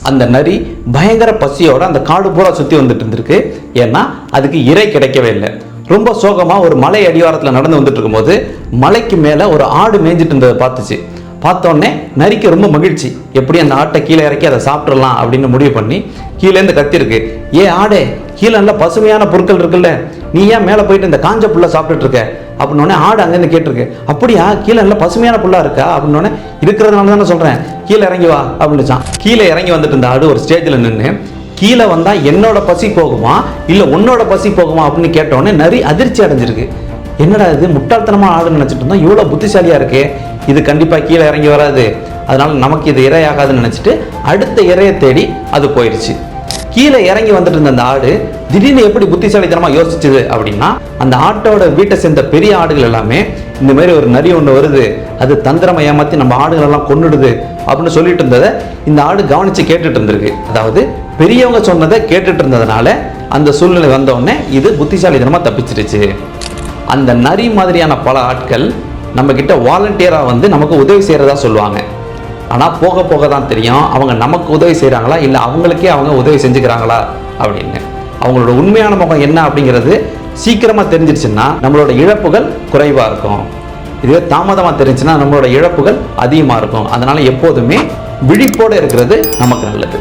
அந்த நரி பயங்கர பசியோட அந்த காடு பூரா சுற்றி வந்துட்டு இருந்திருக்கு. ஏன்னா அதுக்கு இறை கிடைக்கவே இல்லை. ரொம்ப சோகமாக ஒரு மலை அடிவாரத்தில் நடந்து வந்துட்டு இருக்கும்போது மலைக்கு மேலே ஒரு ஆடு மேய்ஞ்சிட்டு இருந்ததை பார்த்துச்சு. பார்த்தோன்னே நரிக்கு ரொம்ப மகிழ்ச்சி, எப்படி அந்த ஆட்டை கீழே இறக்கி அதை சாப்பிட்றலாம் அப்படின்னு முடிவு பண்ணி கீழேருந்து கத்திருக்கு, ஆடே, கீழே நல்லா பசுமையான பொருட்கள் இருக்குல்ல, நீ ஏன் மேலே போயிட்டு இந்த காஞ்ச புல்லை சாப்பிட்டுட்டு இருக்க அப்படின்னோடனே ஆடு அங்கேருந்து கேட்டிருக்கு, அப்படியா, கீழே நல்லா பசுமையான புல்லா இருக்கா அப்படின்னோடனே, இருக்கிறதுனால தானே சொல்கிறேன், கீழே இறங்கி வா அப்படின்னுச்சான். கீழே இறங்கி வந்துட்டு இருந்த ஆடு ஒரு ஸ்டேஜில் நின்று, கீழே வந்தால் என்னோட பசி போகுமா இல்லை உன்னோட பசி போகுமா அப்படின்னு கேட்டோடனே நரி அதிர்ச்சி அடைஞ்சிருக்கு. என்னடா இது முட்டாள்தனமாக ஆடுன்னு நினச்சிட்டு இருந்தோம், இவ்வளோ புத்திசாலியாக இருக்கே, இது கண்டிப்பாக கீழே இறங்கி வராது, அதனால நமக்கு இது இரையாகாதுன்னு நினச்சிட்டு அடுத்த இறையை தேடி அது போயிடுச்சு. கீழே இறங்கி வந்துட்டு இருந்த அந்த ஆடு திடீர்னு எப்படி புத்திசாலித்தனமாக யோசிச்சுது அப்படின்னா, அந்த ஆட்டோட வீட்டை சேர்ந்த பெரிய ஆடுகள் எல்லாமே இந்த மாதிரி ஒரு நரி ஒன்று வருது, அது தந்திரமா ஏமாற்றி நம்ம ஆடுகள் எல்லாம் கொன்னுடுது அப்படின்னு சொல்லிட்டு இருந்ததை இந்த ஆடு கவனித்து கேட்டுட்டு இருந்திருக்கு. அதாவது பெரியவங்க சொன்னதை கேட்டுட்டு இருந்ததுனால அந்த சூழ்நிலை வந்தோடனே இது புத்திசாலித்தனமாக தப்பிச்சிருச்சு. அந்த நரி மாதிரியான பல ஆட்கள் நம்ம கிட்ட வாலண்டியராக வந்து நமக்கு உதவி செய்கிறதா சொல்லுவாங்க. ஆனால் போக போக தான் தெரியும் அவங்க நமக்கு உதவி செய்கிறாங்களா இல்லை அவங்களுக்கே அவங்க உதவி செஞ்சுக்கிறாங்களா அப்படின்னு. அவங்களோட உண்மையான முகம் என்ன அப்படிங்கிறது சீக்கிரமாக தெரிஞ்சிருச்சுன்னா நம்மளோட இழப்புகள் குறைவாக இருக்கும். இதுவே தாமதமாக தெரிஞ்சுன்னா நம்மளோட இழப்புகள் அதிகமாக இருக்கும். அதனால எப்போதுமே விழிப்போடு இருக்கிறது நமக்கு நல்லது.